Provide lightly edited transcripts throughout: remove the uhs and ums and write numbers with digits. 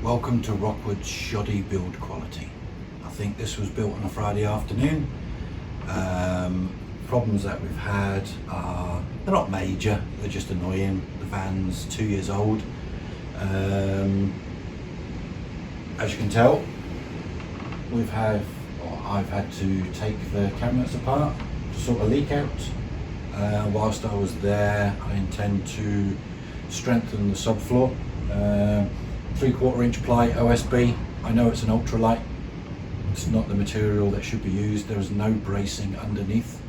Welcome to Rockwood's shoddy build quality. I think this was built on a Friday afternoon. Problems that we've had are, they're not major, they're just annoying. The van's 2 years old. As you can tell, I've had to take the cabinets apart to sort of leak out. Whilst I was there, I intend to strengthen the subfloor. 3/4 inch ply OSB. I know it's an ultralight. It's not the material that should be used. There is no bracing underneath.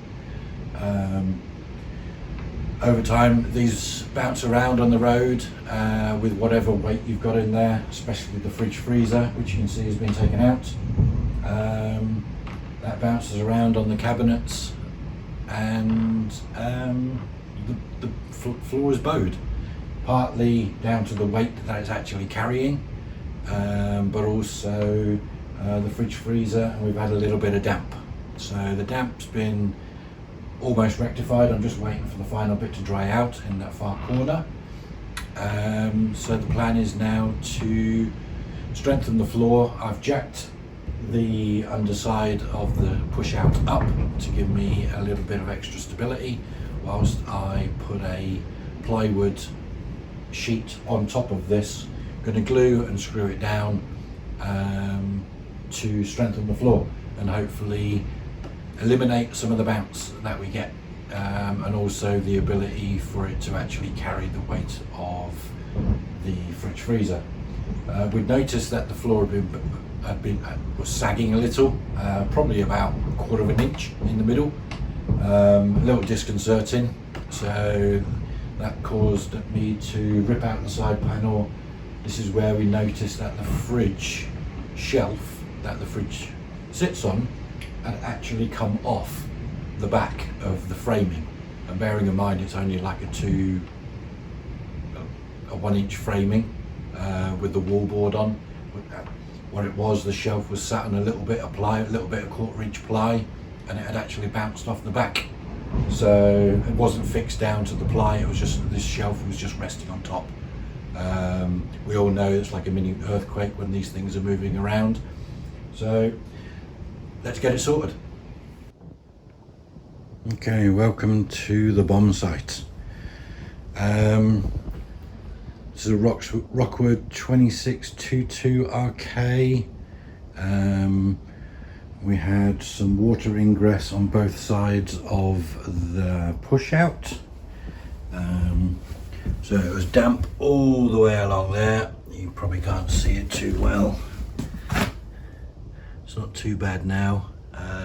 Over time, these bounce around on the road with whatever weight you've got in there, especially the fridge freezer, which you can see has been taken out. That bounces around on the cabinets, and the floor is bowed. Partly down to the weight that it's actually carrying, but also the fridge freezer, and we've had a little bit of damp. So the damp's been almost rectified. I'm just waiting for the final bit to dry out in that far corner. So the plan is now to strengthen the floor. I've jacked the underside of the push out up to give me a little bit of extra stability, whilst I put a plywood sheet on top of this. Going to glue and screw it down to strengthen the floor and hopefully eliminate some of the bounce that we get, and also the ability for it to actually carry the weight of the fridge freezer. We've noticed that the floor was sagging a little, probably about 1/4 inch in the middle, a little disconcerting. So that caused me to rip out the side panel. This is where we noticed that the fridge shelf that the fridge sits on had actually come off the back of the framing. And bearing in mind it's only like a 1 inch framing with the wallboard on. What it was, the shelf was sat on a little bit of ply, a little bit of 1/4 inch ply, and it had actually bounced off the back. So it wasn't fixed down to the ply, it was just, this shelf was just resting on top. We all know it's like a mini earthquake when these things are moving around. So let's get it sorted. Okay, welcome to the bomb site. This is a Rockwood 2622 RK. We had some water ingress on both sides of the push out. So it was damp all the way along there. You probably can't see it too well. It's not too bad now.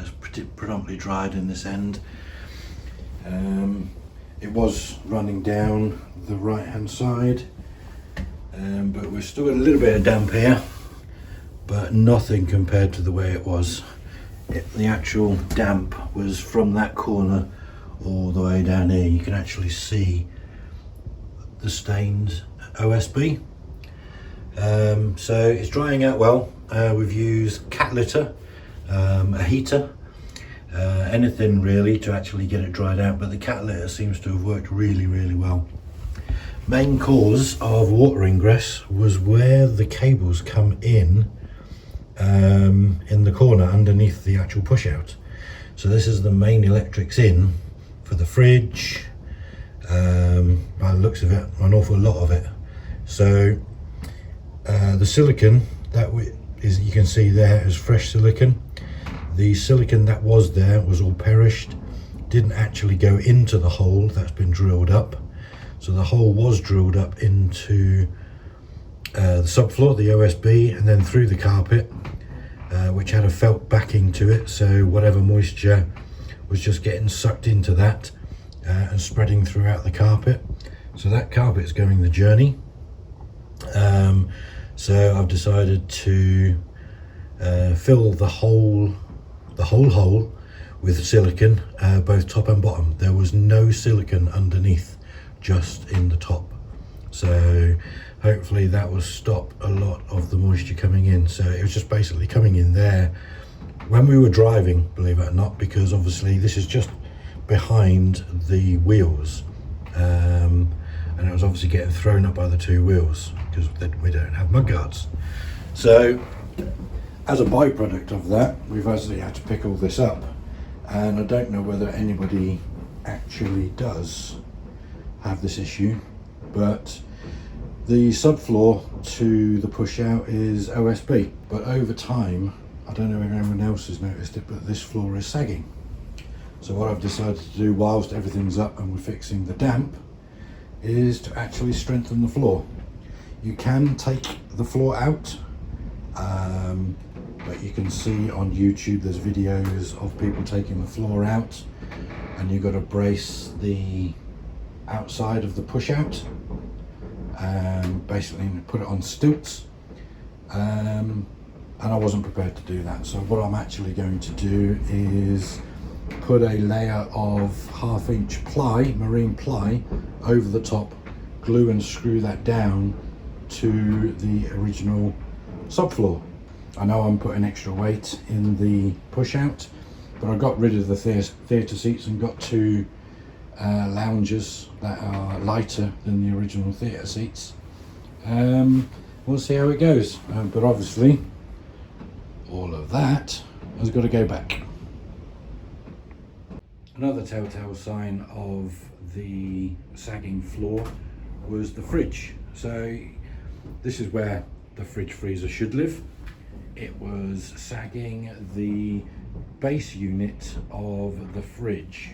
It's predominantly dried in this end. It was running down the right hand side, but we've still got a little bit of damp here, but nothing compared to the way it was. The actual damp was from that corner all the way down here. You can actually see the stained OSB. So it's drying out well. We've used cat litter, a heater, anything really to actually get it dried out, but the cat litter seems to have worked really well. Main cause of water ingress was where the cables come in the corner underneath the actual push out. So this is the main electrics in for the fridge. By the looks of it, an awful lot of it. So the silicon that you can see there is fresh silicon. The silicon that was there was all perished, didn't actually go into the hole that's been drilled up. So the hole was drilled up into the subfloor, the OSB, and then through the carpet, which had a felt backing to it, so whatever moisture was just getting sucked into that and spreading throughout the carpet. So that carpet's going the journey. So I've decided to fill the whole hole with silicon, both top and bottom. There was no silicon underneath, just in the top. So hopefully that will stop a lot of the moisture coming in. So it was just basically coming in there when we were driving, believe it or not, because obviously this is just behind the wheels, and it was obviously getting thrown up by the two wheels because we don't have mudguards. So as a byproduct of that, we've actually had to pick all this up, and I don't know whether anybody actually does have this issue, but the subfloor to the push out is OSB, but over time, I don't know if anyone else has noticed it, but this floor is sagging. So what I've decided to do whilst everything's up and we're fixing the damp is to actually strengthen the floor. You can take the floor out, but you can see on YouTube there's videos of people taking the floor out, and you've got to brace the outside of the push out and basically put it on stilts, and I wasn't prepared to do that. So what I'm actually going to do is put a layer of 1/2 inch ply, marine ply, over the top, glue and screw that down to the original subfloor. I know I'm putting extra weight in the push out, but I got rid of the theatre seats and got two loungers that are lighter than the original theatre seats. We'll see how it goes, but obviously all of that has got to go back. Another telltale sign of the sagging floor was the fridge. So this is where the fridge freezer should live. It was sagging the base unit of the fridge.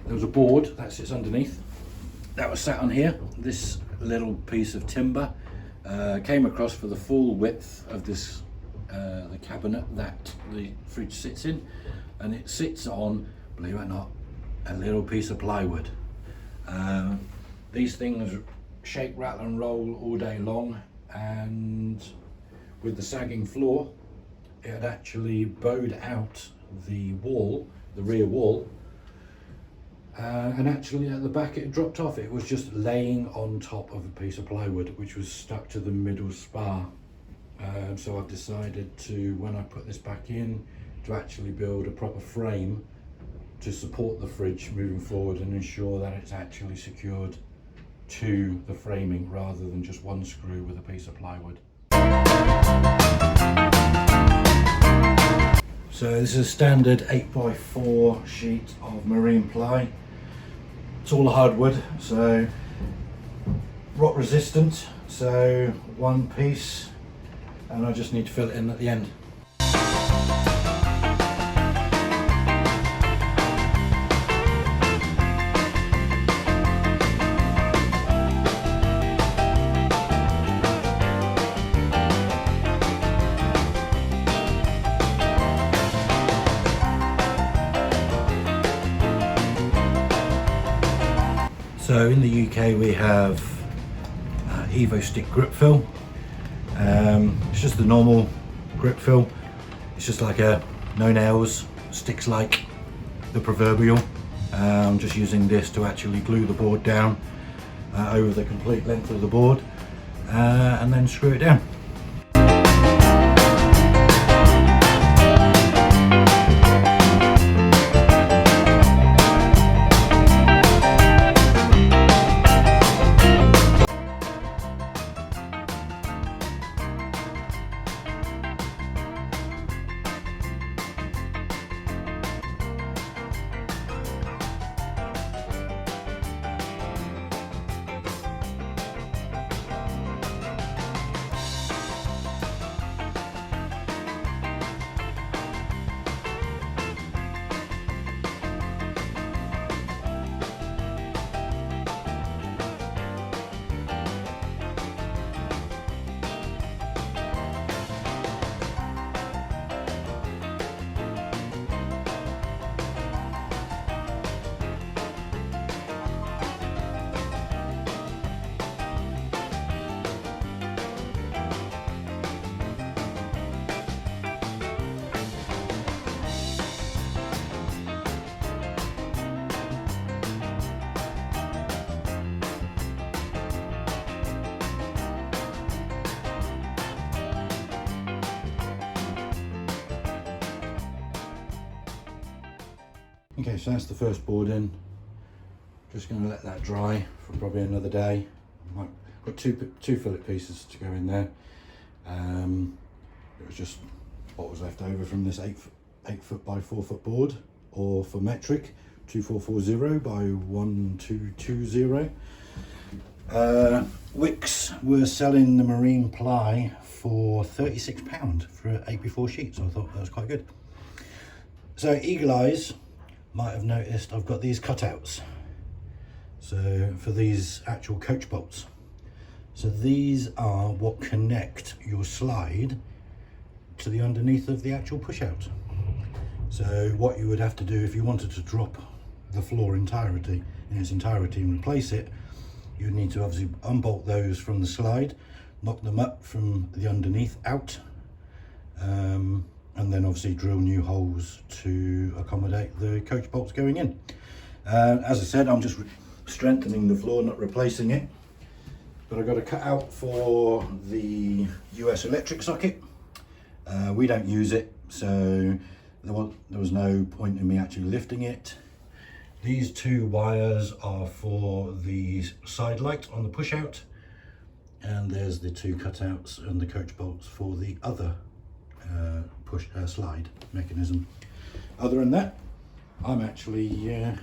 There was a board that sits underneath that was sat on here. This little piece of timber came across for the full width of this the cabinet that the fridge sits in, and it sits on, believe it or not, a little piece of plywood. These things shake, rattle and roll all day long, and with the sagging floor it had actually bowed out the wall, the rear wall, and actually at the back it dropped off. It was just laying on top of a piece of plywood which was stuck to the middle spar. So I've decided to, when I put this back in, to actually build a proper frame to support the fridge moving forward and ensure that it's actually secured to the framing rather than just one screw with a piece of plywood. So this is a standard 8x4 sheet of marine ply. It's all hardwood, so rot resistant, so one piece, and I just need to fill it in at the end. So in the UK we have Evo stick grip fill. It's just the normal grip fill. It's just like a no nails, sticks like the proverbial. I'm just using this to actually glue the board down over the complete length of the board and then screw it down. Okay, so that's the first board in. Just going to let that dry for probably another day. Got two fillet pieces to go in there. It was just what was left over from this 8 foot by 4 foot board, or for metric 2440 by 1220. Wicks were selling the marine ply for £36 for an 8x4 sheet, so I thought that was quite good. So eagle eyes might have noticed I've got these cutouts, so for these actual coach bolts. So these are what connect your slide to the underneath of the actual push out. So what you would have to do if you wanted to drop the floor in its entirety and replace it, you would need to obviously unbolt those from the slide, knock them up from the underneath out, and then obviously drill new holes to accommodate the coach bolts going in. As I said, I'm just strengthening the floor, not replacing it. But I've got a cut out for the US electric socket. We don't use it, so there was no point in me actually lifting it. These 2 wires are for the side light on the push out, and there's the 2 cutouts and the coach bolts for the other slide mechanism. Other than that, I'm actually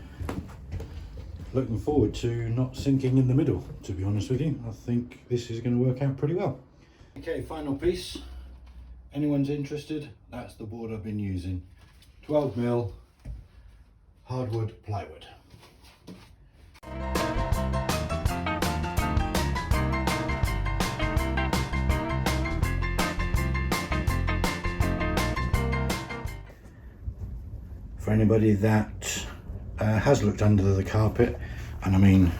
looking forward to not sinking in the middle, to be honest with you. I think this is going to work out pretty well. Okay, final piece. Anyone's interested, that's the board I've been using. 12mm hardwood plywood. For anybody that has looked under the carpet, and I mean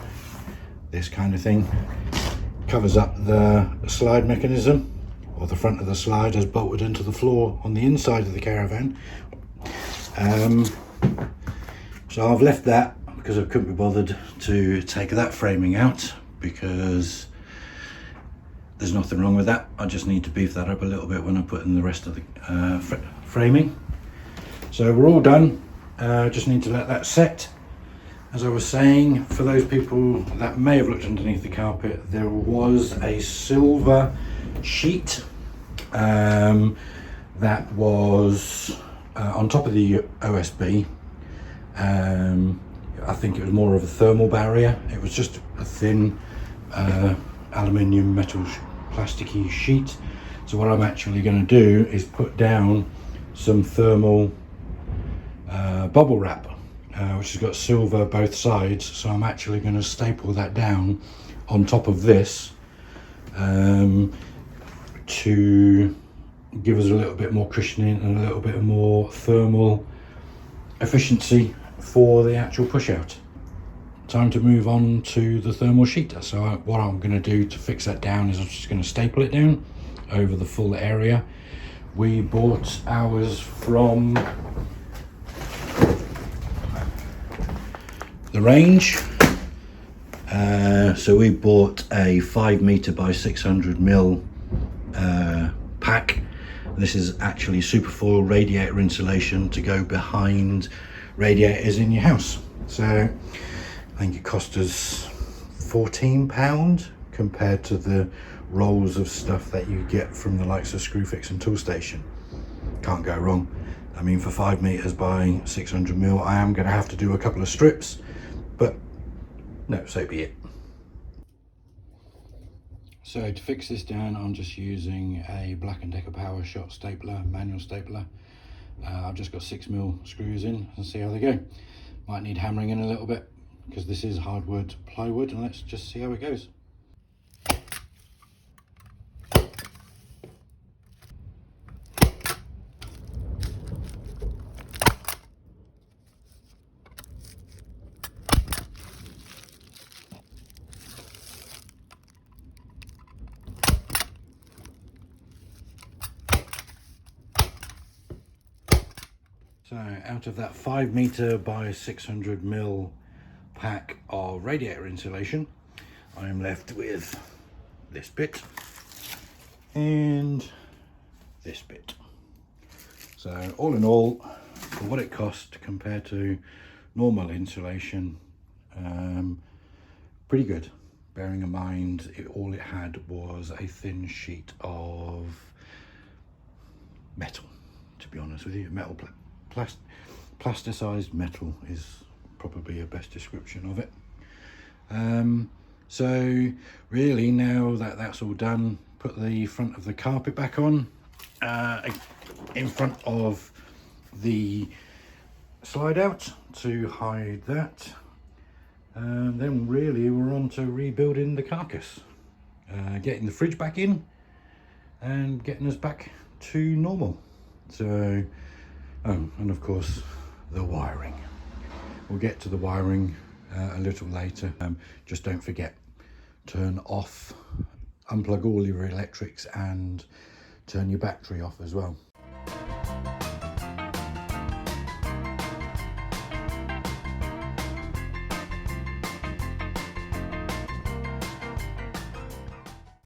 this kind of thing, covers up the slide mechanism, or the front of the slide is bolted into the floor on the inside of the caravan. So I've left that because I couldn't be bothered to take that framing out, because there's nothing wrong with that. I just need to beef that up a little bit when I put in the rest of the framing. So we're all done. Just need to let that set. As I was saying, for those people that may have looked underneath the carpet, there was a silver sheet that was on top of the OSB. I think it was more of a thermal barrier. It was just a thin aluminium metal plasticky sheet. So what I'm actually going to do is put down some thermal bubble wrap, which has got silver both sides. So I'm actually going to staple that down on top of this to give us a little bit more cushioning and a little bit more thermal efficiency for the actual push out. Time to move on to the thermal sheet. So what I'm going to do to fix that down is I'm just going to staple it down over the full area. We bought ours from the range. So we bought a 5 meter by 600mm pack. This is actually superfoil radiator insulation to go behind radiators in your house. So I think it cost us £14 compared to the rolls of stuff that you get from the likes of Screwfix and Toolstation. Can't go wrong. I mean, for 5 meters by 600mm, I am going to have to do a couple of strips, but no, so be it. So to fix this down, I'm just using a Black & Decker Power Shot stapler, manual stapler. I've just got 6mm screws in and see how they go. Might need hammering in a little bit because this is hardwood plywood, and let's just see how it goes. So out of that 5 meter by 600mm pack of radiator insulation, I'm left with this bit and this bit. So all in all, for what it cost compared to normal insulation, pretty good. bearing in mind all it had was a thin sheet of metal, to be honest with you. Metal, plasticized metal is probably a best description of it. So really, now that that's all done, put the front of the carpet back on, in front of the slide out to hide that. And then really we're on to rebuilding the carcass, getting the fridge back in and getting us back to normal. So, and of course the wiring. We'll get to the wiring a little later. Just don't forget, turn off, unplug all your electrics and turn your battery off as well.